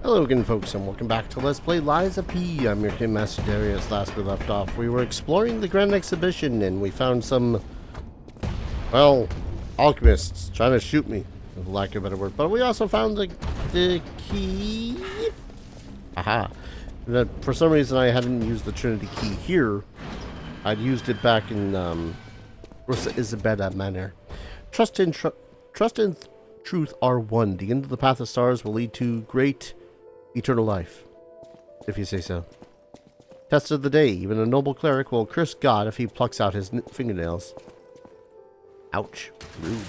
Hello again, folks, and welcome back to Let's Play Lies of P. I'm your Game Master Darius. Last we left off, we were exploring the Grand Exhibition, and we found some, well, alchemists trying to shoot me, for lack of a better word. But we also found the key. Aha. That for some reason I hadn't used the Trinity key here. I'd used it back in Rosa Isabella Manor. Trust and truth are one. The end of the path of stars will lead to great eternal life, if you say so. Test of the day. Even a noble cleric will curse God if he plucks out his fingernails. Ouch. Rude.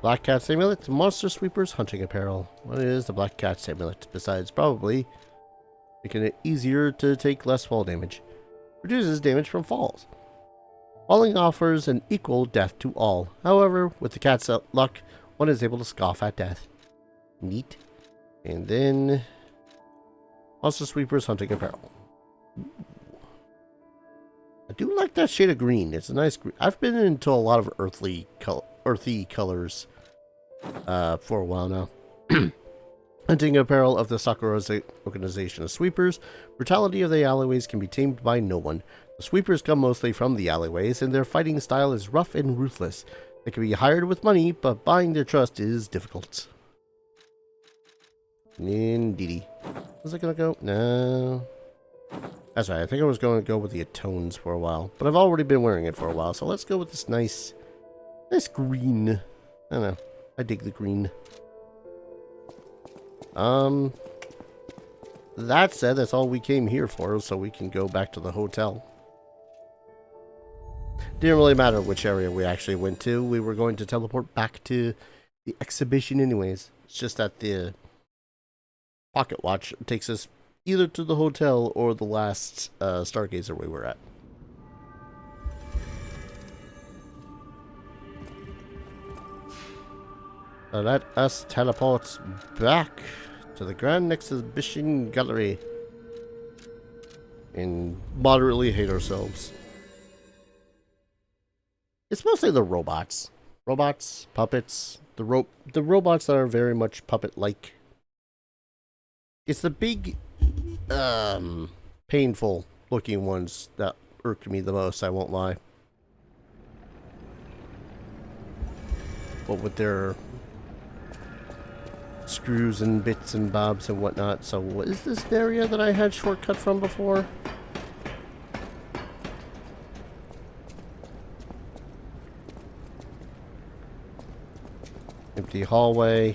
Black Cat's Amulet. Monster Sweeper's Hunting Apparel. What is the Black Cat's Amulet? Besides probably making it easier to take less fall damage. Reduces damage from falls. Falling offers an equal death to all. However, with the cat's luck, one is able to scoff at death. Neat. And then Monster Sweeper's Hunting Apparel. Ooh. I do like that shade of green. It's a nice green. I've been into a lot of earthy colors for a while now. Hunting Apparel of the Sakura Organization of Sweepers. Brutality of the alleyways can be tamed by no one. The sweepers come mostly from the alleyways, and their fighting style is rough and ruthless. They can be hired with money, but buying their trust is difficult. Indeedy. Was I gonna go? No. That's right, I think I was going to go with the Atones for a while, but I've already been wearing it for a while, so let's go with this nice green. I don't know. I dig the green. That said, that's all we came here for, so we can go back to the hotel. Didn't really matter which area we actually went to. We were going to teleport back to the exhibition anyways. It's just that the pocket watch takes us either to the hotel or the last Stargazer we were at. So let us teleport back to the Grand Exhibition Gallery and moderately hate ourselves. It's mostly the robots. Robots, puppets, the robots that are very much puppet-like. It's the big, painful-looking ones that irk me the most, I won't lie. But with their screws and bits and bobs and whatnot. So what is this area that I had shortcut from before? Empty hallway.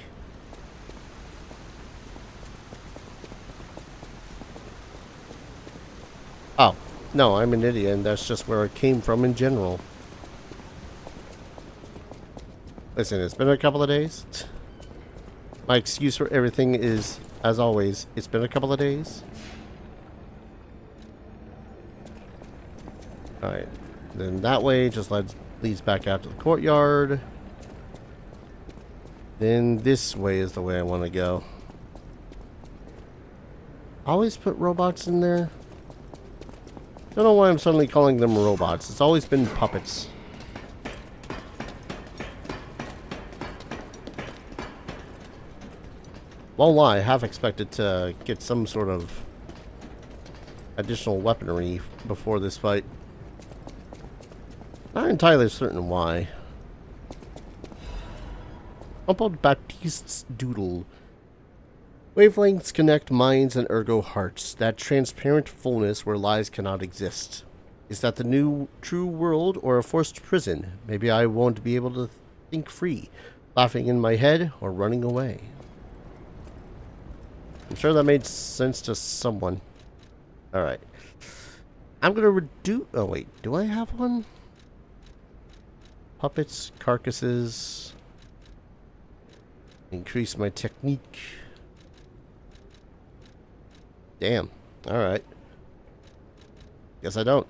Oh, no, I'm an idiot, and that's just where it came from in general. Listen, it's been a couple of days. My excuse for everything is, as always, it's been a couple of days. Alright, then that way just leads back out to the courtyard. Then this way is the way I want to go. Always put robots in there. Don't know why I'm suddenly calling them robots. It's always been puppets. Well, I have expected to get some sort of additional weaponry before this fight. Not entirely certain why. Humbled Baptiste's Doodle. Wavelengths connect minds and ergo hearts. That transparent fullness where lies cannot exist. Is that the new true world or a forced prison? Maybe I won't be able to think free, laughing in my head or running away. I'm sure that made sense to someone. Alright. I'm gonna reduce... Oh wait, do I have one? Puppets, carcasses... Increase my technique. Damn. Alright. Guess I don't.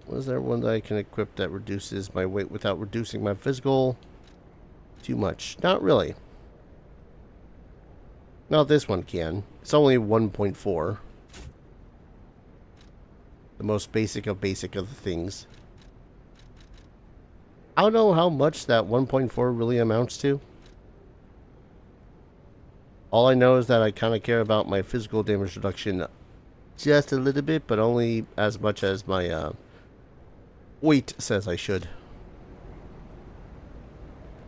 Was there one that I can equip that reduces my weight without reducing my physical? Too much. Not really. No, this one can. It's only 1.4. The most basic of the things. I don't know how much that 1.4 really amounts to. All I know is that I kind of care about my physical damage reduction just a little bit, but only as much as my weight says I should.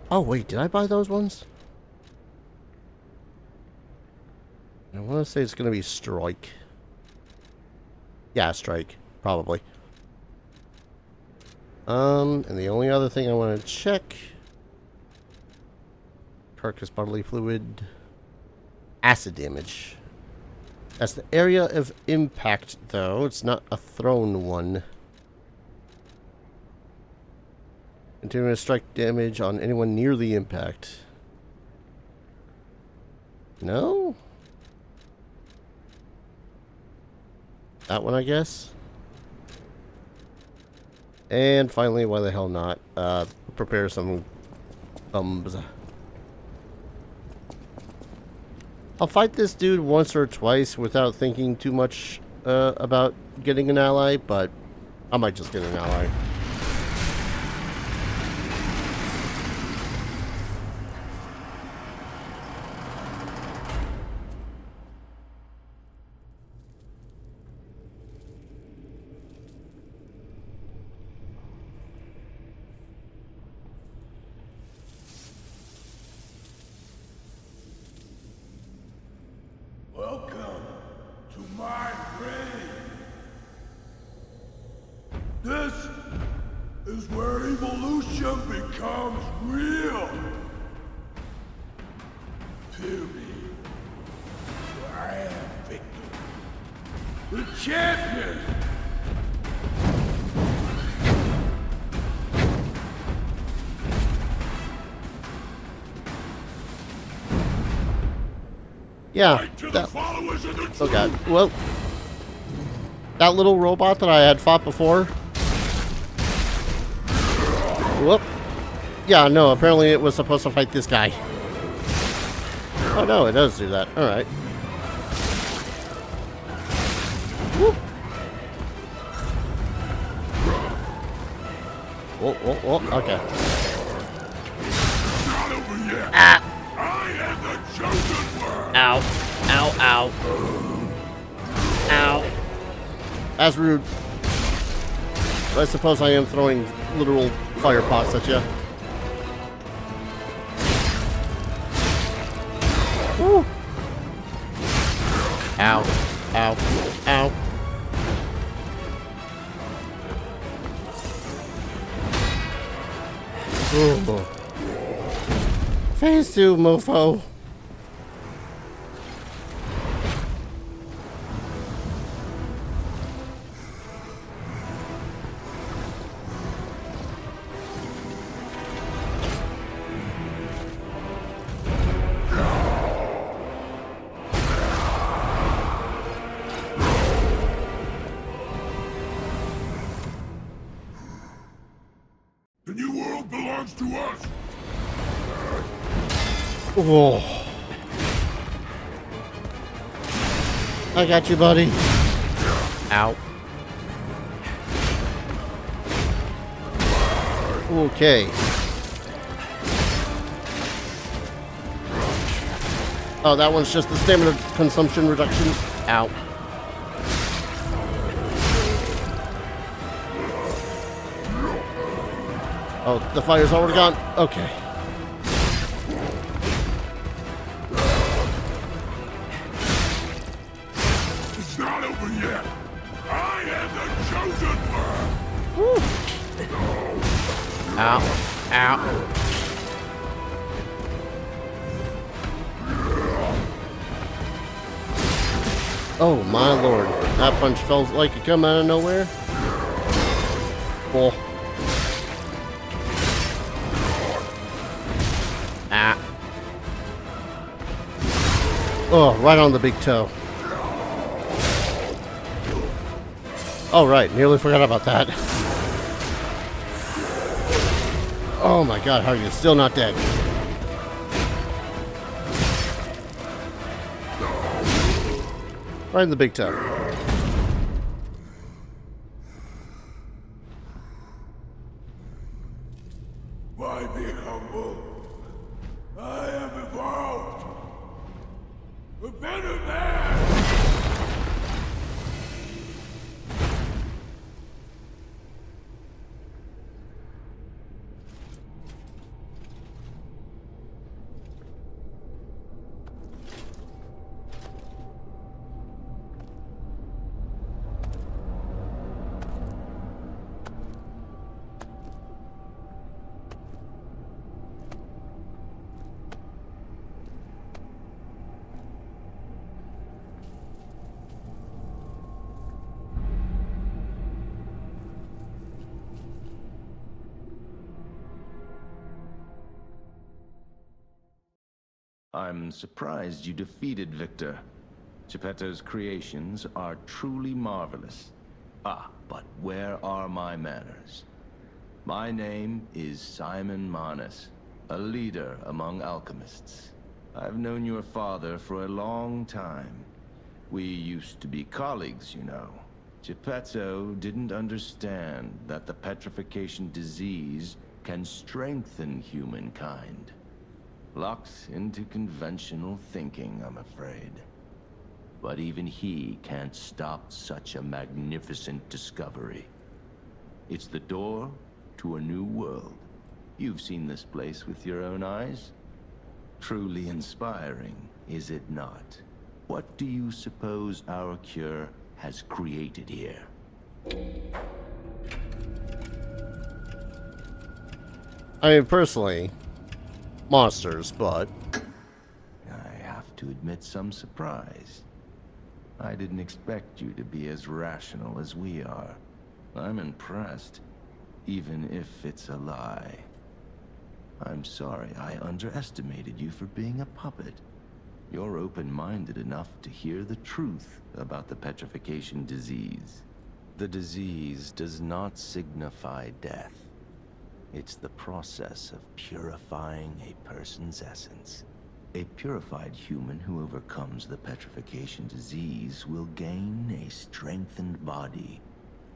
Oh wait, did I buy those ones? I want to say it's going to be strike. Yeah, strike. Probably. And the only other thing I want to check... Carcass bodily fluid... Acid damage. That's the area of impact, though. It's not a thrown one. Continuous strike damage on anyone near the impact. No? That one, I guess? And finally, why the hell not? Prepare some thumbs. I'll fight this dude once or twice without thinking too much about getting an ally, but I might just get an ally. Welcome to my grave. This is where evolution becomes real. Period. I am Victor, the champion. Yeah. Oh god. Well, that little robot that I had fought before. Whoop. Yeah, no, apparently it was supposed to fight this guy. Oh no, it does do that. Alright. Whoop. Whoa, whoa, whoa. Okay. Ah! I am the chosen one. Ow. Ow, ow. Ow. That's rude. But I suppose I am throwing literal fire pots at you. Woo. Ow. Ow. Ow. Ooh. Phase 2, mofo. The new world belongs to us. Whoa. I got you, buddy. Ow. Okay. Oh, that one's just the stamina consumption reduction. Ow. Oh, the fire's already gone. Okay. It's not over yet. I am the chosen one. Woo. Ow. Ow. Oh my lord. That punch felt like it come out of nowhere. Oh. Ah. Oh, right on the big toe. Oh, right. Nearly forgot about that. Oh my god, how are you still not dead? Right in the big toe. I'm surprised you defeated Victor. Geppetto's creations are truly marvelous. Ah, but where are my manners? My name is Simon Manus, a leader among alchemists. I've known your father for a long time. We used to be colleagues, you know. Geppetto didn't understand that the petrification disease can strengthen humankind. Locked into conventional thinking, I'm afraid. But even he can't stop such a magnificent discovery. It's the door to a new world. You've seen this place with your own eyes. Truly inspiring, is it not? What do you suppose our cure has created here? I mean, personally, monsters, but... I have to admit some surprise. I didn't expect you to be as rational as we are. I'm impressed, even if it's a lie. I'm sorry I underestimated you for being a puppet. You're open-minded enough to hear the truth about the petrification disease. The disease does not signify death. It's the process of purifying a person's essence. A purified human who overcomes the petrification disease will gain a strengthened body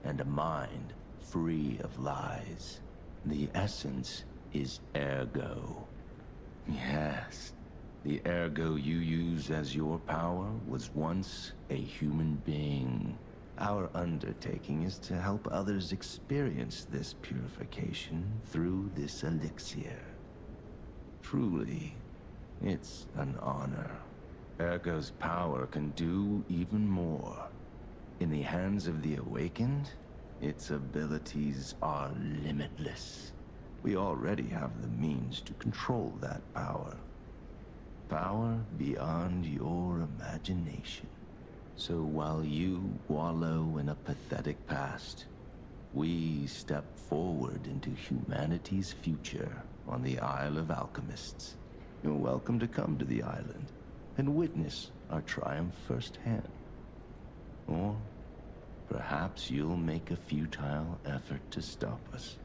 and a mind free of lies. The essence is ergo. Yes, the ergo you use as your power was once a human being. Our undertaking is to help others experience this purification through this elixir. Truly, it's an honor. Ergo's power can do even more. In the hands of the awakened, its abilities are limitless. We already have the means to control that power. Power beyond your imagination. So while you wallow in a pathetic past, we step forward into humanity's future on the Isle of Alchemists. You're welcome to come to the island and witness our triumph firsthand. Or perhaps you'll make a futile effort to stop us.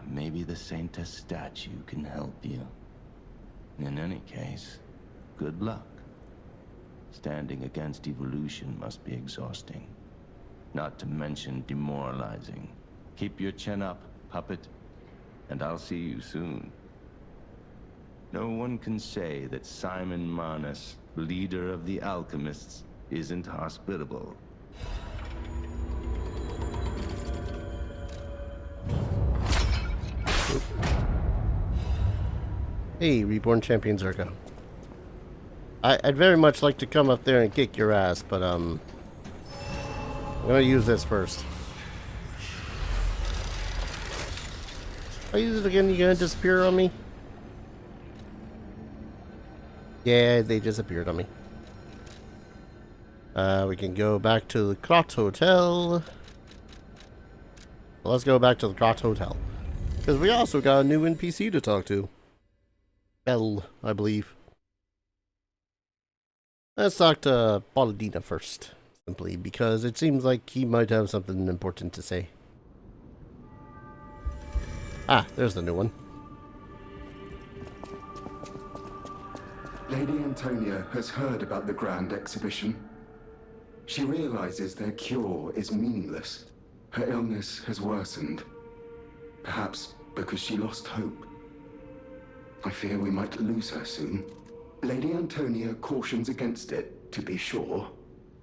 Maybe the Saintess statue can help you. In any case, good luck. Standing against evolution must be exhausting. Not to mention demoralizing. Keep your chin up, puppet, and I'll see you soon. No one can say that Simon Manus, leader of the Alchemists, isn't hospitable. Hey, Reborn Champion Zergo. I'd very much like to come up there and kick your ass, but I'm gonna use this first. If I use it again, you gonna disappear on me? Yeah, they disappeared on me. We can go back to the Krot Hotel. Let's go back to the Krot Hotel. Because we also got a new NPC to talk to. L, I believe. Let's talk to Paladina first. Simply because it seems like he might have something important to say. Ah, there's the new one. Lady Antonia has heard about the Grand Exhibition. She realizes their cure is meaningless. Her illness has worsened. Perhaps because she lost hope. I fear we might lose her soon. Lady Antonia cautions against it, to be sure.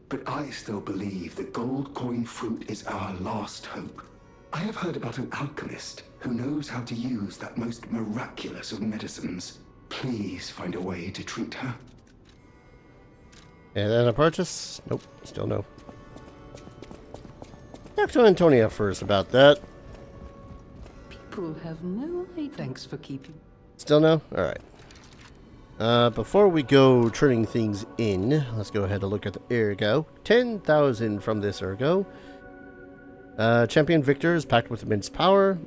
But I still believe the gold coin fruit is our last hope. I have heard about an alchemist who knows how to use that most miraculous of medicines. Please find a way to treat her. And then a purchase? Nope, still no. Talk to Antonia first about that. People have no idea. Thanks for keeping. Still no? Alright. Before we go turning things in, let's go ahead and look at the ergo. 10,000 from this ergo. Champion Victor is packed with immense power.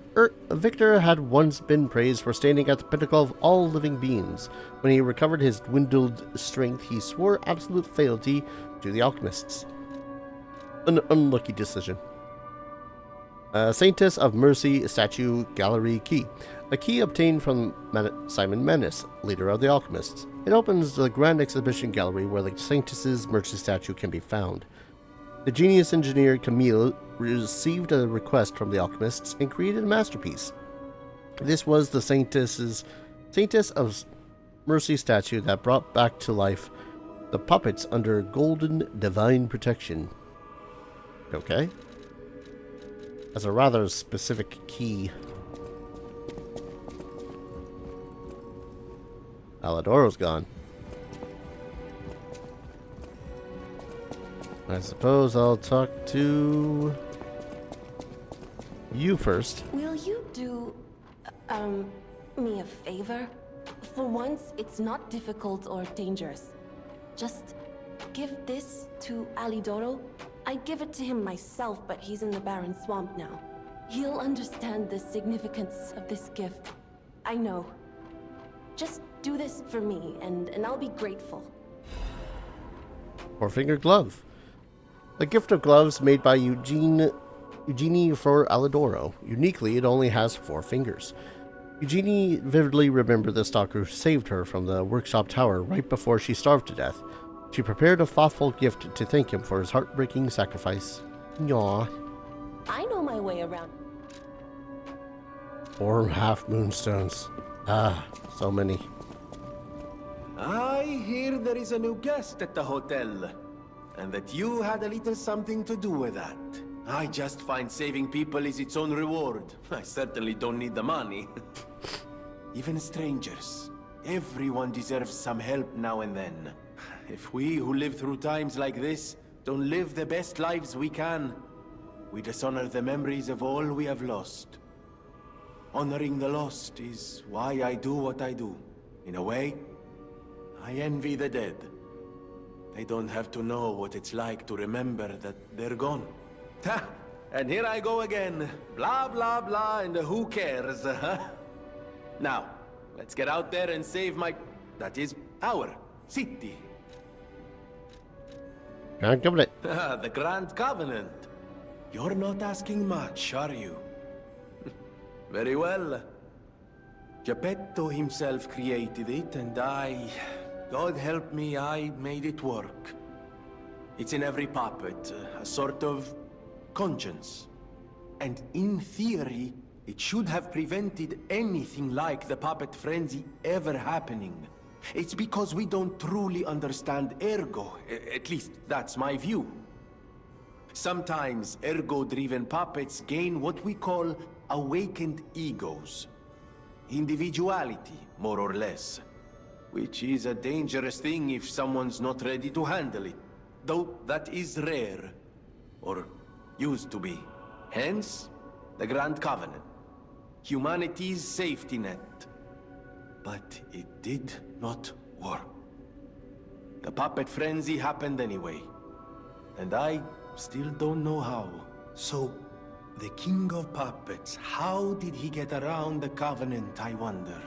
Victor had once been praised for standing at the pinnacle of all living beings. When he recovered his dwindled strength, he swore absolute fealty to the Alchemists. An unlucky decision. Saintess of Mercy Statue Gallery Key. A key obtained from Simon Manus, leader of the Alchemists. It opens the Grand Exhibition Gallery where the Saintess's Mercy statue can be found. The genius engineer Camille received a request from the Alchemists and created a masterpiece. This was the Saintess of Mercy statue that brought back to life the puppets under golden divine protection. Okay. That's a rather specific key. Alidoro's gone. I suppose I'll talk to you first. Will you do, me a favor? For once, it's not difficult or dangerous. Just give this to Alidoro. I'd give it to him myself, but he's in the Barren Swamp now. He'll understand the significance of this gift. I know. Just do this for me, and I'll be grateful. Four-finger glove. The gift of gloves made by Eugenie for Alidoro. Uniquely, it only has 4 fingers. Eugenie vividly remembered the stalker who saved her from the workshop tower right before she starved to death. She prepared a thoughtful gift to thank him for his heartbreaking sacrifice. Yaw. I know my way around. 4 half moonstones. Ah, so many. I hear there is a new guest at the hotel, and that you had a little something to do with that. I just find saving people is its own reward. I certainly don't need the money. Even strangers. Everyone deserves some help now and then. If we who live through times like this don't live the best lives we can, we dishonor the memories of all we have lost. Honoring the lost is why I do what I do. In a way, I envy the dead. They don't have to know what it's like to remember that they're gone. Ha! And here I go again. Blah, blah, blah, and who cares, huh? Now, let's get out there and save that is, our city. Grand Covenant. The Grand Covenant. You're not asking much, are you? Very well. Geppetto himself created it, and God help me, I made it work. It's in every puppet, a sort of conscience. And in theory, it should have prevented anything like the puppet frenzy ever happening. It's because we don't truly understand ergo. At least, that's my view. Sometimes ergo-driven puppets gain what we call awakened egos. Individuality, more or less. Which is a dangerous thing if someone's not ready to handle it. Though that is rare. Or used to be. Hence, the Grand Covenant. Humanity's safety net. But it did not work. The puppet frenzy happened anyway. And I still don't know how. So, the King of Puppets, how did he get around the Covenant, I wonder?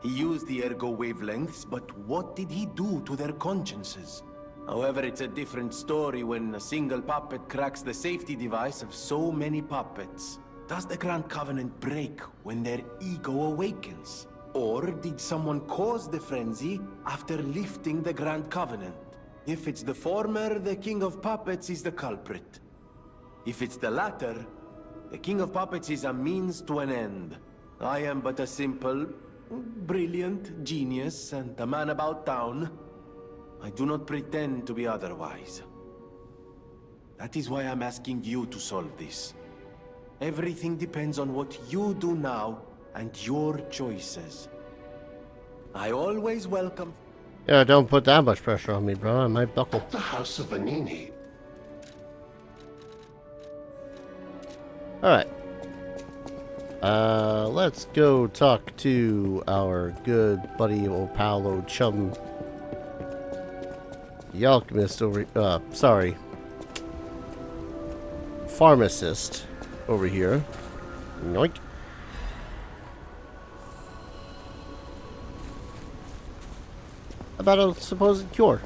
He used the ergo wavelengths, but what did he do to their consciences? However, it's a different story when a single puppet cracks the safety device of so many puppets. Does the Grand Covenant break when their ego awakens? Or did someone cause the frenzy after lifting the Grand Covenant? If it's the former, the King of Puppets is the culprit. If it's the latter, the King of Puppets is a means to an end. I am but a simple, brilliant genius and a man about town. I do not pretend to be otherwise. That is why I'm asking you to solve this. Everything depends on what you do now and your choices. I always welcome... Yeah, don't put that much pressure on me, bro. I might buckle. The House of Vanini. Alright. Let's go talk to our good buddy, old pal, old chum. The Alchemist over... sorry. pharmacist over here. Yoink. About a supposed cure.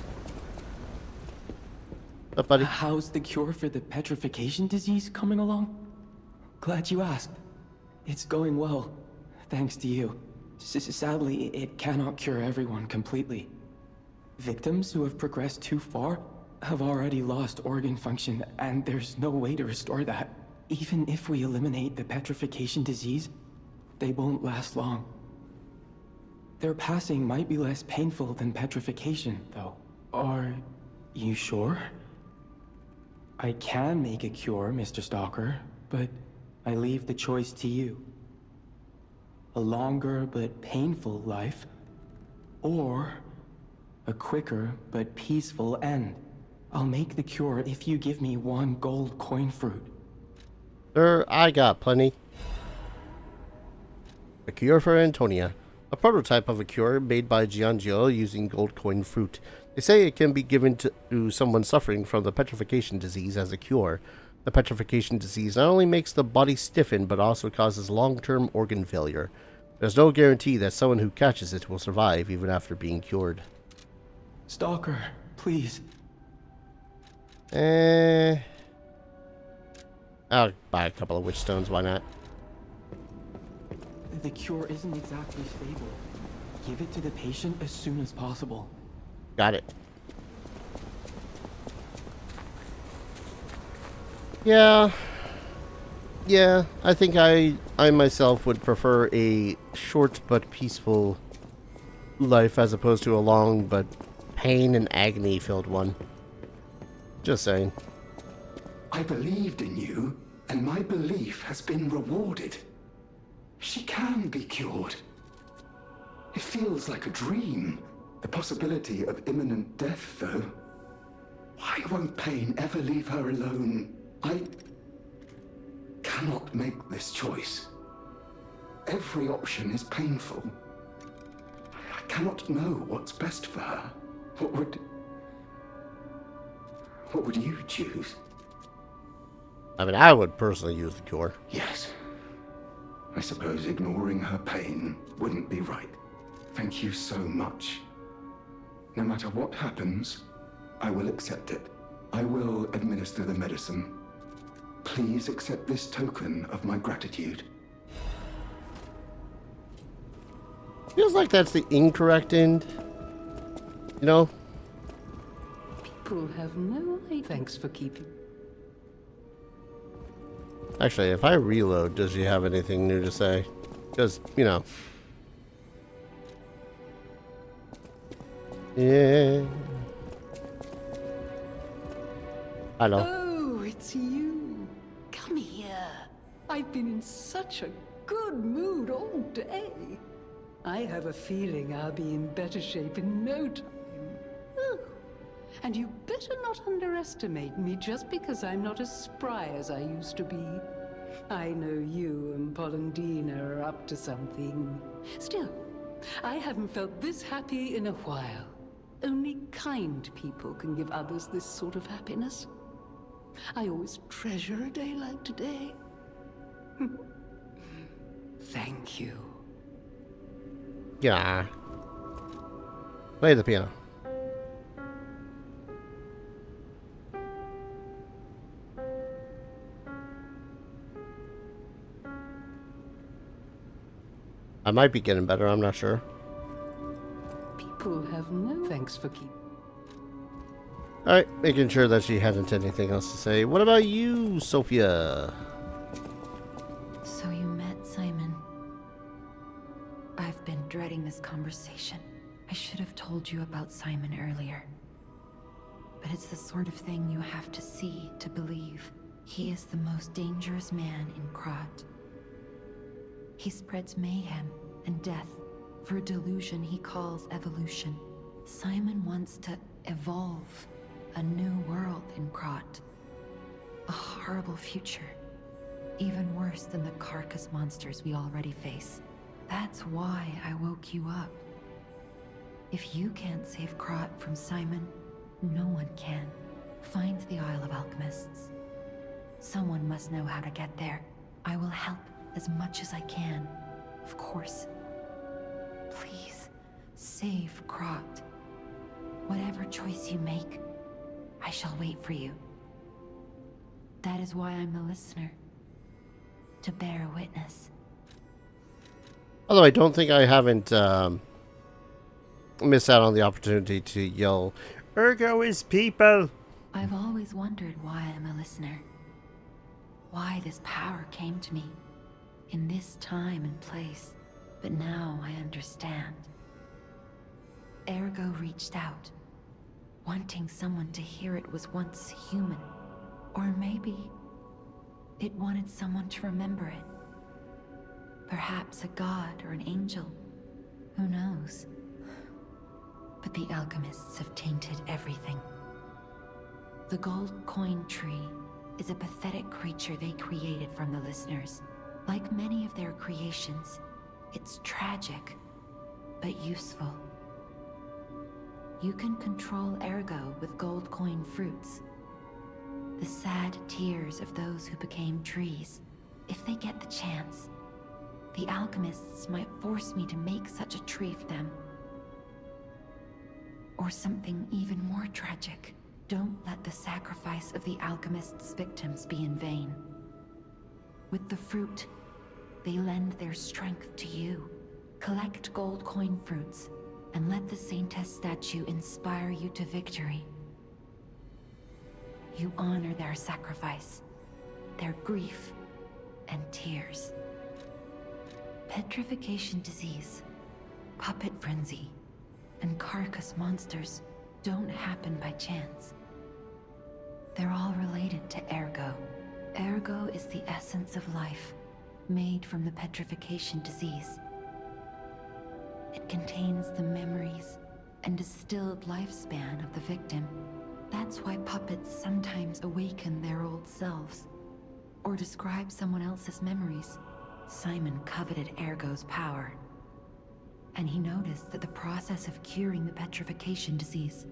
What's up, buddy? How's the cure for the petrification disease coming along? Glad you asked. It's going well, thanks to you. Sadly, it cannot cure everyone completely. Victims who have progressed too far have already lost organ function, and there's no way to restore that. Even if we eliminate the petrification disease, they won't last long. Their passing might be less painful than petrification, though. Are you sure? I can make a cure, Mr. Stalker, but I leave the choice to you. A longer but painful life, or a quicker but peaceful end. I'll make the cure if you give me 1 gold coin fruit. Sir, I got plenty. A cure for Antonia. A prototype of a cure made by Giangio using gold coin fruit. They say it can be given to someone suffering from the petrification disease as a cure. The petrification disease not only makes the body stiffen, but also causes long-term organ failure. There's no guarantee that someone who catches it will survive even after being cured. Stalker, please. I'll buy a couple of witch stones, why not? The cure isn't exactly stable. Give it to the patient as soon as possible. Got it. Yeah, I think I myself would prefer a short but peaceful life as opposed to a long but pain and agony filled one. Just saying. I believed in you, and my belief has been rewarded. She can be cured. It feels like a dream. The possibility of imminent death, though. Why won't pain ever leave her alone? I cannot make this choice. Every option is painful. I cannot know what's best for her. What would you choose? I mean, I would personally use the cure. Yes. I suppose ignoring her pain wouldn't be right. Thank you so much. No matter what happens, I will accept it. I will administer the medicine. Please accept this token of my gratitude. Feels like that's the incorrect end. You know? People have no idea. Thanks for keeping. Actually, if I reload, does she have anything new to say? Because, you know. Yeah. Hello. Oh, it's you. Come here. I've been in such a good mood all day. I have a feeling I'll be in better shape in no time. Oh. And you better not underestimate me just because I'm not as spry as I used to be. I know you and Polendina are up to something. Still, I haven't felt this happy in a while. Only kind people can give others this sort of happiness. I always treasure a day like today. Thank you. Yeah. Play the piano. I might be getting better, I'm not sure. People have no thanks for keeping. Alright, making sure that she hadn't anything else to say. What about you, Sophia? So you met Simon. I've been dreading this conversation. I should have told you about Simon earlier. But it's the sort of thing you have to see to believe. He is the most dangerous man in Krat. He spreads mayhem and death for a delusion he calls evolution. Simon wants to evolve a new world in Krat. A horrible future. Even worse than the carcass monsters we already face. That's why I woke you up. If you can't save Krat from Simon, no one can. Find the Isle of Alchemists. Someone must know how to get there. I will help as much as I can, of course. Please, save Krot. Whatever choice you make, I shall wait for you. That is why I'm a listener. To bear witness. Although I don't think I haven't missed out on the opportunity to yell, Ergo is people! I've always wondered why I'm a listener. Why this power came to me, in this time and place. But now I understand. Ergo reached out, wanting someone to hear it was once human. Or maybe it wanted someone to remember it. Perhaps a god or an angel. Who knows? But the alchemists have tainted everything. The gold coin tree is a pathetic creature they created from the listeners. Like many of their creations, it's tragic, but useful. You can control Ergo with gold coin fruits. The sad tears of those who became trees. If they get the chance, the alchemists might force me to make such a tree for them. Or something even more tragic. Don't let the sacrifice of the alchemists' victims be in vain. With the fruit, they lend their strength to you. Collect gold coin fruits, and let the Saintess statue inspire you to victory. You honor their sacrifice, their grief, and tears. Petrification disease, puppet frenzy, and carcass monsters don't happen by chance. They're all related to Ergo. Ergo is the essence of life, made from the petrification disease. It contains the memories and distilled lifespan of the victim. That's why puppets sometimes awaken their old selves, or describe someone else's memories. Simon coveted Ergo's power, and he noticed that the process of curing the petrification disease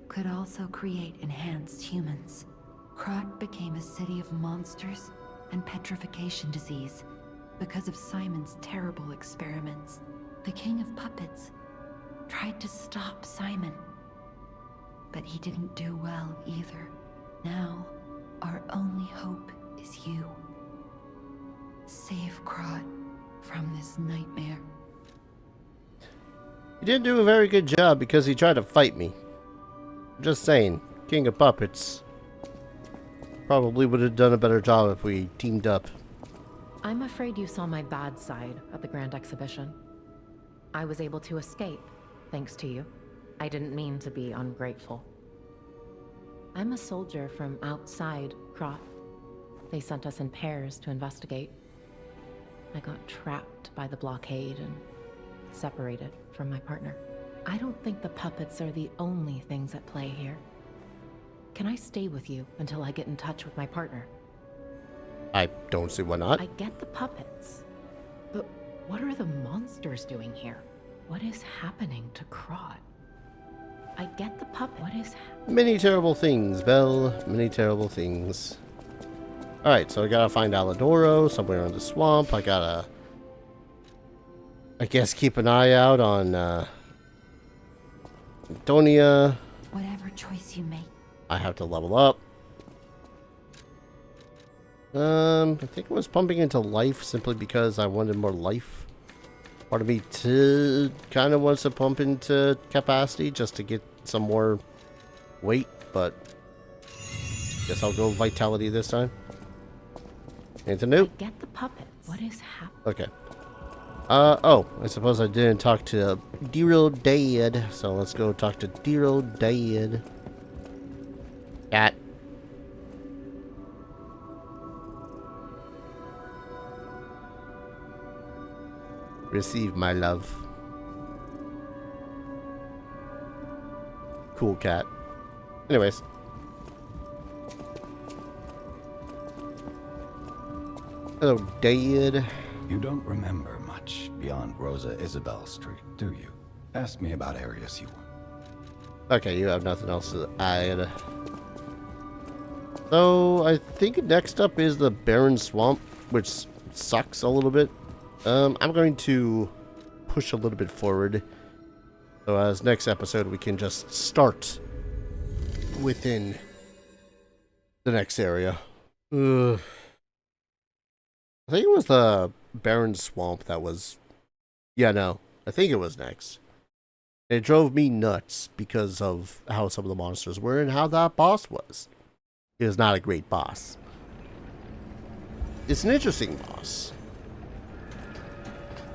could also create enhanced humans. Krot became a city of monsters and petrification disease because of Simon's terrible experiments. The king of puppets tried to stop Simon, but he didn't do well either. Now, our only hope is you. Save Krot from this nightmare. He didn't do a very good job because he tried to fight me. Just saying, King of Puppets probably would have done a better job if we teamed up. I'm afraid you saw my bad side at the Grand Exhibition. I was able to escape, thanks to you. I didn't mean to be ungrateful. I'm a soldier from outside Krot. They sent us in pairs to investigate. I got trapped by the blockade and separated from my partner. I don't think the puppets are the only things at play here. Can I stay with you until I get in touch with my partner? I don't see why not. I get the puppets, but what are the monsters doing here? What is happening to Krot? I get the puppet. What is happening? Many terrible things, Belle. Many terrible things. Alright, so I gotta find Alidoro somewhere in the swamp. I gotta, I guess, keep an eye out on Antonia. Whatever choice you make. I have to level up. I think I was pumping into life simply because I wanted more life. Part of me kind of wants to pump into capacity just to get some more weight, but guess I'll go vitality this time. Anything new? I get the puppets. What is happening? Okay. Oh, I suppose I didn't talk to dear old Dad, so let's go talk to dear old Dad. Cat. Receive my love. Cool cat. Anyways. Hello, Dad. You don't remember much beyond Rosa Isabel Street, do you? Ask me about areas you want. Okay, you have nothing else to add. So I think next up is the Barren Swamp, which sucks a little bit. I'm going to push a little bit forward. So as next episode, we can just start within the next area. Ugh. I think it was the Barren Swamp that was... Yeah, no. I think it was next. It drove me nuts because of how some of the monsters were and how that boss was. He was not a great boss. It's an interesting boss.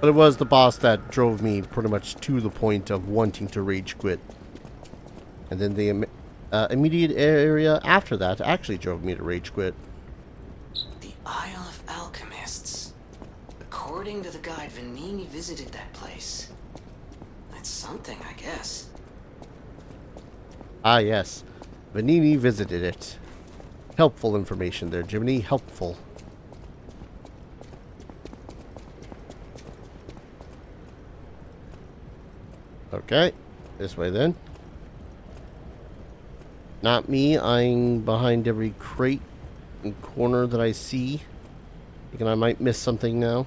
But it was the boss that drove me pretty much to the point of wanting to rage quit. And then the immediate area after that actually drove me to rage quit. The Isle of Alchemists. According to the guide, Vanini visited that place. That's something, I guess. Ah, yes. Vanini visited it. Helpful information there, Jiminy. Helpful. Okay. This way then. Not me eyeing behind every crate and corner that I see. Thinking I might miss something now.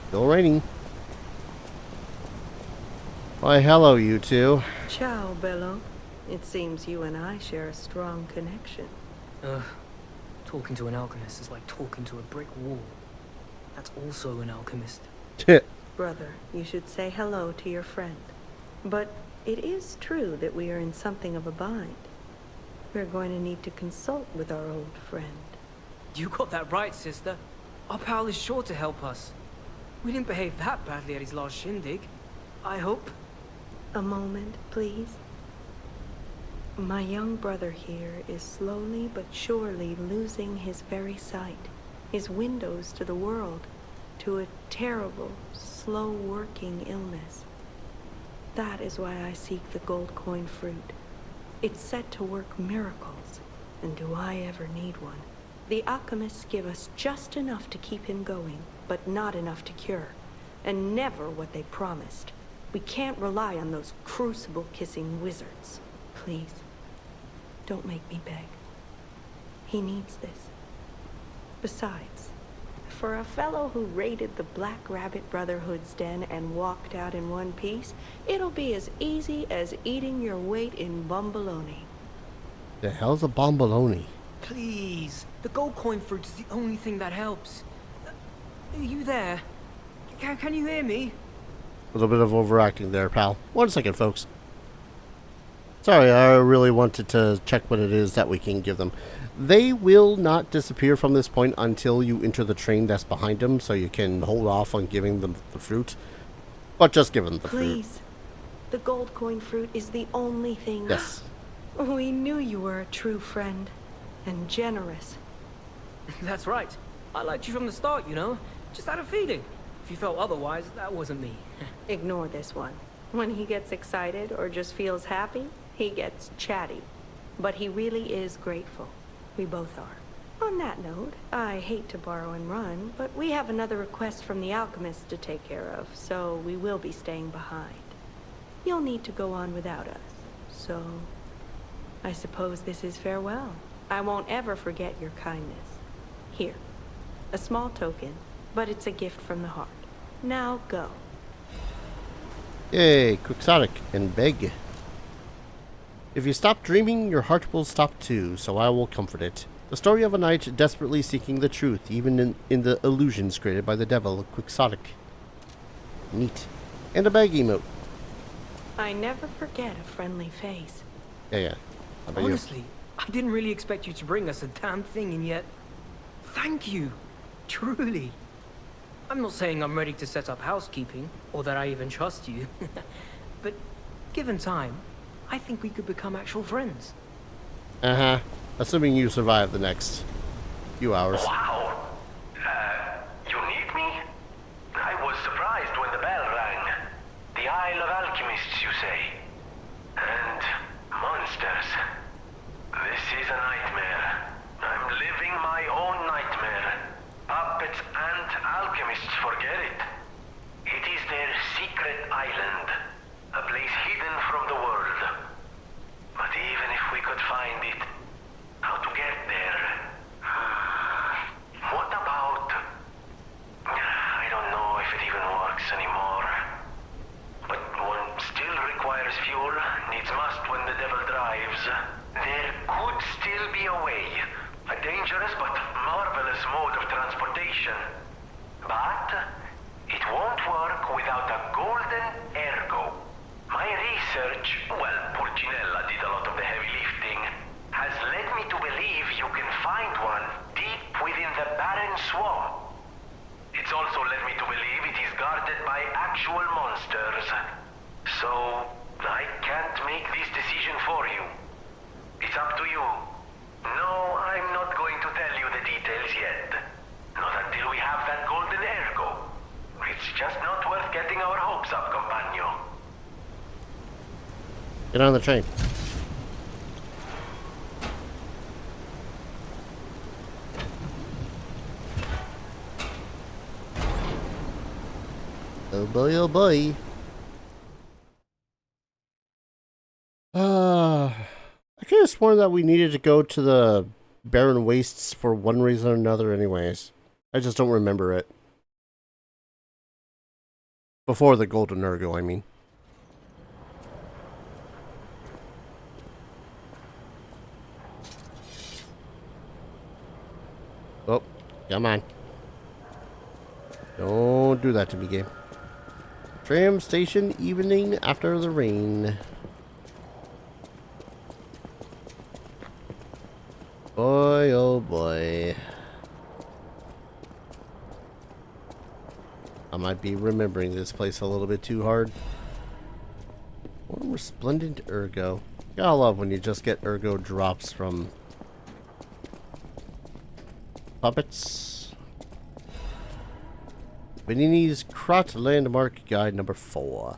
Still raining. Why, hello, you two. Ciao, Bello. It seems you and I share a strong connection. Talking to an alchemist is like talking to a brick wall. That's also an alchemist. Brother, you should say hello to your friend. But it is true that we are in something of a bind. We're going to need to consult with our old friend. You got that right, sister. Our pal is sure to help us. We didn't behave that badly at his last shindig. I hope. A moment, please. My young brother here is slowly but surely losing his very sight, his windows to the world, to a terrible, slow-working illness. That is why I seek the gold coin fruit. It's set to work miracles, and do I ever need one? The alchemists give us just enough to keep him going, but not enough to cure, and never what they promised. We can't rely on those crucible-kissing wizards. Please, don't make me beg. He needs this. Besides, for a fellow who raided the Black Rabbit Brotherhood's den and walked out in one piece, it'll be as easy as eating your weight in bomboloni. The hell's a bomboloni? Please, the gold coin fruit is the only thing that helps. Are you there? Can you hear me? A little bit of overacting there, pal. 1 second, folks. Sorry, I really wanted to check what it is that we can give them. They will not disappear from this point until you enter the train that's behind them, so you can hold off on giving them the fruit. But just give them the fruit. Please. The gold coin fruit is the only thing. Yes. We knew you were a true friend. And generous. That's right. I liked you from the start, you know. Just had a feeling. If you felt otherwise, that wasn't me. Ignore this one. When he gets excited or just feels happy, he gets chatty. But he really is grateful. We both are. On that note, I hate to borrow and run, but we have another request from the alchemists to take care of, so we will be staying behind. You'll need to go on without us, so I suppose this is farewell. I won't ever forget your kindness. Here, a small token, but it's a gift from the heart. Now go. Yay, quixotic and beg. If you stop dreaming, your heart will stop too, so I will comfort it. The story of a knight desperately seeking the truth, even in the illusions created by the devil, quixotic. Neat. And a bag emote. I never forget a friendly face. Yeah. How about Honestly, I didn't really expect you to bring us a damn thing, and yet... Thank you. Truly. I'm not saying I'm ready to set up housekeeping, or that I even trust you. But given time, I think we could become actual friends. Uh-huh. Assuming you survive the next few hours. Wow! You need me? I was surprised when the bell rang. The Isle of Alchemists, you say? And monsters. This is a nightmare. I'm living my own nightmare. Puppets and alchemists forget it. It is their secret island. A place hidden from the world. But even if we actual monsters. So, I can't make this decision for you. It's up to you. No, I'm not going to tell you the details yet. Not until we have that golden ergo. It's just not worth getting our hopes up, companion. Get on the train. Oh boy, oh boy. I could have sworn that we needed to go to the Barren Wastes for one reason or another anyways. I just don't remember it. Before the Golden Ergo, I mean. Oh, come on. Don't do that to me, game. Tram station evening after the rain. Boy, oh boy. I might be remembering this place a little bit too hard. More resplendent ergo. Gotta love when you just get ergo drops from puppets. Vanini's Krot Landmark Guide number 4.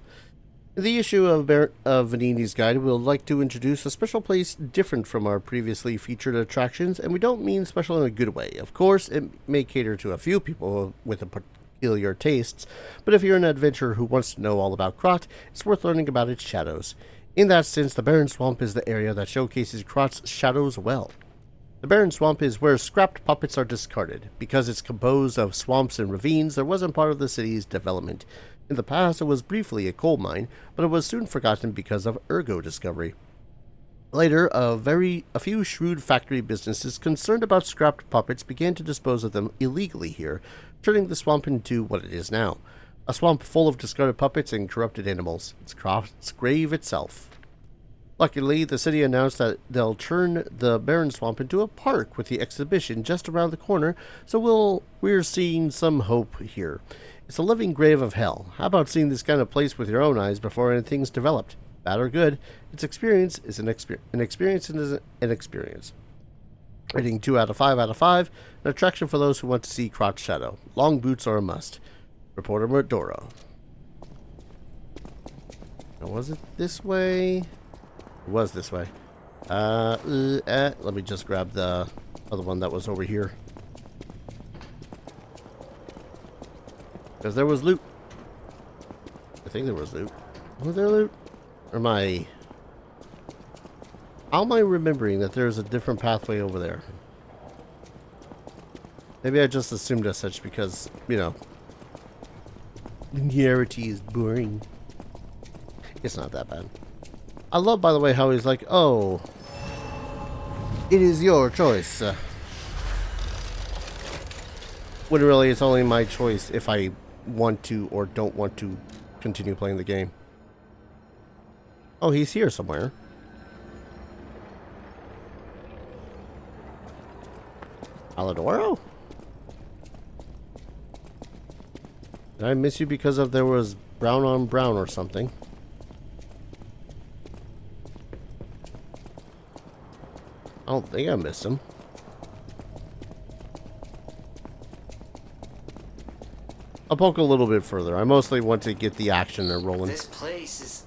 In the issue of Vanini's Guide, we'll like to introduce a special place different from our previously featured attractions, and we don't mean special in a good way. Of course, it may cater to a few people with a peculiar tastes, but if you're an adventurer who wants to know all about Krot, it's worth learning about its shadows. In that sense, the Barren Swamp is the area that showcases Krot's shadows well. The Barren Swamp is where scrapped puppets are discarded. Because it's composed of swamps and ravines, there wasn't part of the city's development. In the past, it was briefly a coal mine, but it was soon forgotten because of ergo discovery. Later, a few shrewd factory businesses concerned about scrapped puppets began to dispose of them illegally here, turning the swamp into what it is now. A swamp full of discarded puppets and corrupted animals. It's Krot's grave itself. Luckily, the city announced that they'll turn the Barren Swamp into a park with the exhibition just around the corner, so we're seeing some hope here. It's a living grave of hell. How about seeing this kind of place with your own eyes before anything's developed? Bad or good, its experience is an experience is an experience. Rating 2 out of 5 out of 5, an attraction for those who want to see Krot's shadow. Long boots are a must. Reporter Medoro. Now, was it this way? It was this way. Let me just grab the other one that was over here. Because there was loot. I think there was loot. Was there loot? Or how am I remembering that there's a different pathway over there? Maybe I just assumed as such because, you know, linearity is boring. It's not that bad. I love, by the way, how he's like, oh, it is your choice. When really it's only my choice if I want to or don't want to continue playing the game. Oh, he's here somewhere. Alidoro? Did I miss you because of there was brown on brown or something? I don't think I missed him. I'll poke a little bit further. I mostly want to get the action rolling. This place is...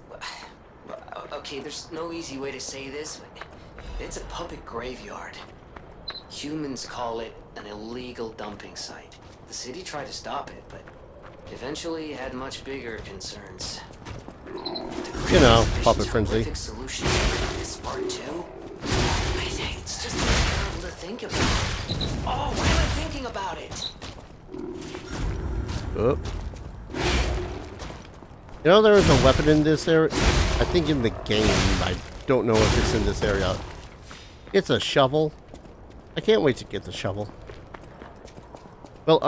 Okay, there's no easy way to say this. It's a puppet graveyard. Humans call it an illegal dumping site. The city tried to stop it, but eventually had much bigger concerns. You know, puppet frenzy. Solution to this part too? It's just terrible to think about. Oh, why am I thinking about it? Oh. You know, there is a weapon in this area. I think in the game. I don't know if it's in this area. It's a shovel. I can't wait to get the shovel. Well,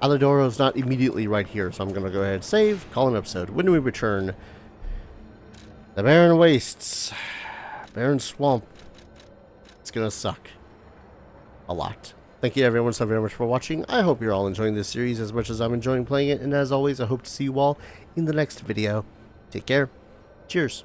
Alidoro's not immediately right here, so I'm going to go ahead and save, call an episode. When we return, the Barren Wastes. Barren Swamp. It's going to suck. A lot. Thank you everyone so very much for watching. I hope you're all enjoying this series as much as I'm enjoying playing it, and as always, I hope to see you all in the next video. Take care. Cheers.